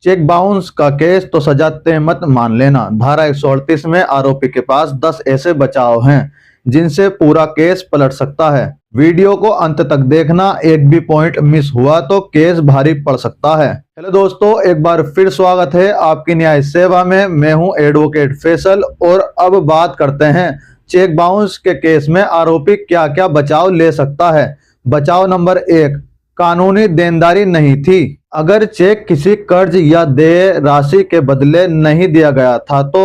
Cheque bounce का case तो सजाते मत मान लेना। धारा 138 में आरोपी के पास 10 ऐसे बचाव हैं जिनसे पूरा केस पलट सकता है। वीडियो को अंत तक देखना, एक भी पॉइंट मिस हुआ तो केस भारी पड़ सकता है। हेलो दोस्तों, एक बार फिर स्वागत है आपकी न्याय सेवा में। मैं हूं एडवोकेट फैसल और अब बात करते हैं चेक बाउंस के केस में आरोपी क्या क्या बचाव ले सकता है। बचाव नंबर 1, कानूनी देनदारी नहीं थी। अगर चेक किसी कर्ज या देय राशि के बदले नहीं दिया गया था तो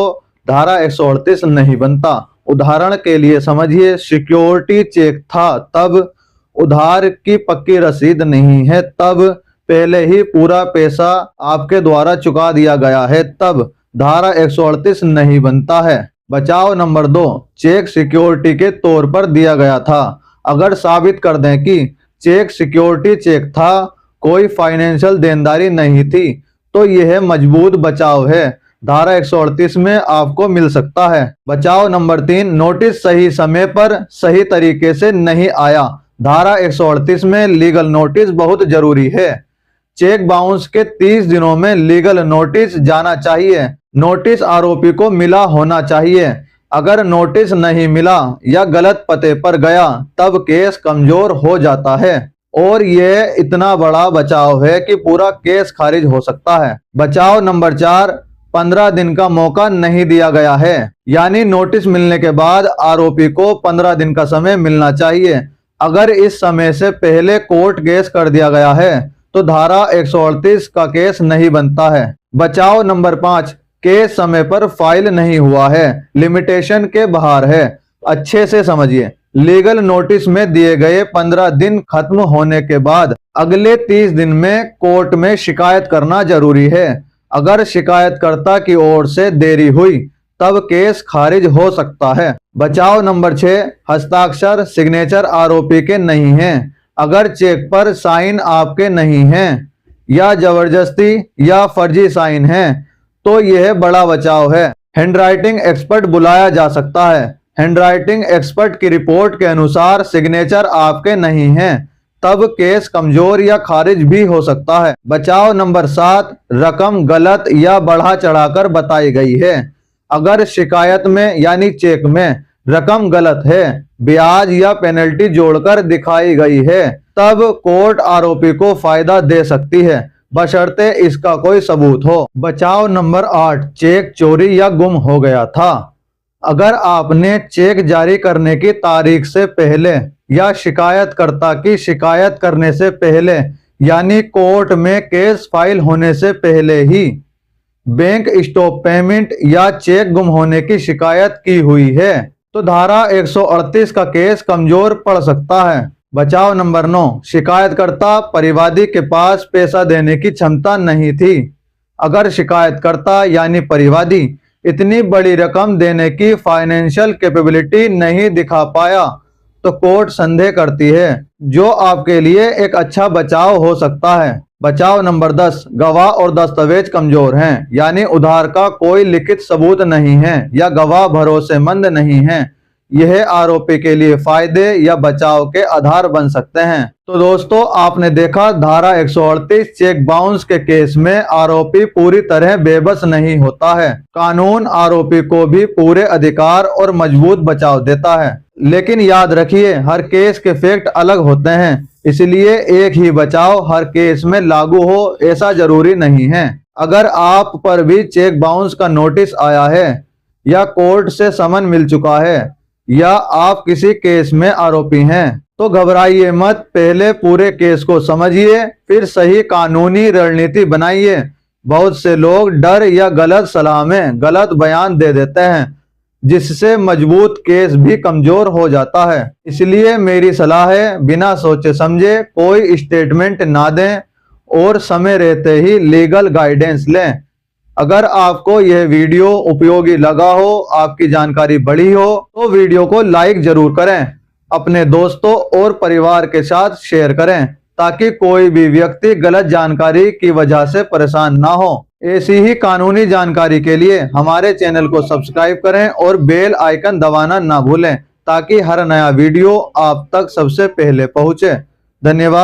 धारा 138 नहीं बनता। उदाहरण के लिए समझिए, सिक्योरिटी चेक था तब, उधार की पक्की रसीद नहीं है तब, पहले ही पूरा पैसा आपके द्वारा चुका दिया गया है तब धारा 138 नहीं बनता है। बचाव नंबर 2, चेक सिक्योरिटी के तौर पर दिया गया था। अगर साबित कर दें कि चेक सिक्योरिटी चेक था, कोई फाइनेंशियल देनदारी नहीं थी, तो यह मजबूत बचाव है, धारा 138 में आपको मिल सकता है। बचाव नंबर 3, नोटिस सही समय पर सही तरीके से नहीं आया। धारा 138 में लीगल नोटिस बहुत जरूरी है। चेक बाउंस के 30 दिनों में लीगल नोटिस जाना चाहिए। नोटिस आरोपी को मिला होना चाहिए। अगर नोटिस नहीं मिला या गलत पते पर गया तब केस कमजोर हो जाता है और यह इतना बड़ा बचाव है कि पूरा केस खारिज हो सकता है। बचाव नंबर 4, 15 दिन का मौका नहीं दिया गया है, यानी नोटिस मिलने के बाद आरोपी को 15 दिन का समय मिलना चाहिए। अगर इस समय से पहले कोर्ट केस कर दिया गया है तो धारा 138 का केस नहीं बनता है। बचाव नंबर 5, केस समय पर फाइल नहीं हुआ है, लिमिटेशन के बाहर है। अच्छे से समझिए, लीगल नोटिस में दिए गए 15 दिन खत्म होने के बाद अगले 30 दिन में कोर्ट में शिकायत करना जरूरी है। अगर शिकायतकर्ता की ओर से देरी हुई तब केस खारिज हो सकता है। बचाव नंबर 6, हस्ताक्षर सिग्नेचर आरोपी के नहीं हैं। अगर चेक पर साइन आपके नहीं हैं या जबरदस्ती या फर्जी साइन है तो यह बड़ा बचाव है। हैंडराइटिंग एक्सपर्ट बुलाया जा सकता है। हैंडराइटिंग एक्सपर्ट की रिपोर्ट के अनुसार सिग्नेचर आपके नहीं हैं, तब केस कमजोर या खारिज भी हो सकता है। बचाव नंबर 7, रकम गलत या बढ़ा चढ़ाकर बताई गई है। अगर शिकायत में यानी चेक में रकम गलत है, ब्याज या पेनल्टी जोड़कर दिखाई गई है, तब कोर्ट आरोपी को फायदा दे सकती है, बशर्ते इसका कोई सबूत हो। बचाव नंबर 8, चेक चोरी या गुम हो गया था। अगर आपने चेक जारी करने की तारीख से पहले या शिकायतकर्ता की शिकायत करने से पहले यानी कोर्ट में केस फाइल होने से पहले ही बैंक स्टॉप पेमेंट या चेक गुम होने की शिकायत की हुई है तो धारा 138 का केस कमजोर पड़ सकता है। बचाव नंबर 9, शिकायतकर्ता परिवादी के पास पैसा देने की क्षमता नहीं थी। अगर शिकायतकर्ता यानी परिवादी इतनी बड़ी रकम देने की फाइनेंशियल कैपेबिलिटी नहीं दिखा पाया तो कोर्ट संदेह करती है, जो आपके लिए एक अच्छा बचाव हो सकता है। बचाव नंबर 10, गवाह और दस्तावेज कमजोर हैं, यानी उधार का कोई लिखित सबूत नहीं है या गवाह भरोसेमंद नहीं है। यह आरोपी के लिए फायदे या बचाव के आधार बन सकते हैं। तो दोस्तों, आपने देखा धारा 138 चेक बाउंस के केस में आरोपी पूरी तरह बेबस नहीं होता है। कानून आरोपी को भी पूरे अधिकार और मजबूत बचाव देता है। लेकिन याद रखिए, हर केस के फैक्ट अलग होते हैं, इसलिए एक ही बचाव हर केस में लागू हो ऐसा जरूरी नहीं है। अगर आप पर भी चेक बाउंस का नोटिस आया है या कोर्ट से समन मिल चुका है या आप किसी केस में आरोपी हैं तो घबराइए मत। पहले पूरे केस को समझिए, फिर सही कानूनी रणनीति बनाइए। बहुत से लोग डर या गलत सलाह में गलत बयान दे देते हैं, जिससे मजबूत केस भी कमजोर हो जाता है। इसलिए मेरी सलाह है, बिना सोचे समझे कोई स्टेटमेंट ना दें और समय रहते ही लीगल गाइडेंस लें। अगर आपको यह वीडियो उपयोगी लगा हो, आपकी जानकारी बढ़ी हो, तो वीडियो को लाइक जरूर करें, अपने दोस्तों और परिवार के साथ शेयर करें ताकि कोई भी व्यक्ति गलत जानकारी की वजह से परेशान ना हो। ऐसी ही कानूनी जानकारी के लिए हमारे चैनल को सब्सक्राइब करें और बेल आइकन दबाना ना भूलें ताकि हर नया वीडियो आप तक सबसे पहले पहुंचे। धन्यवाद।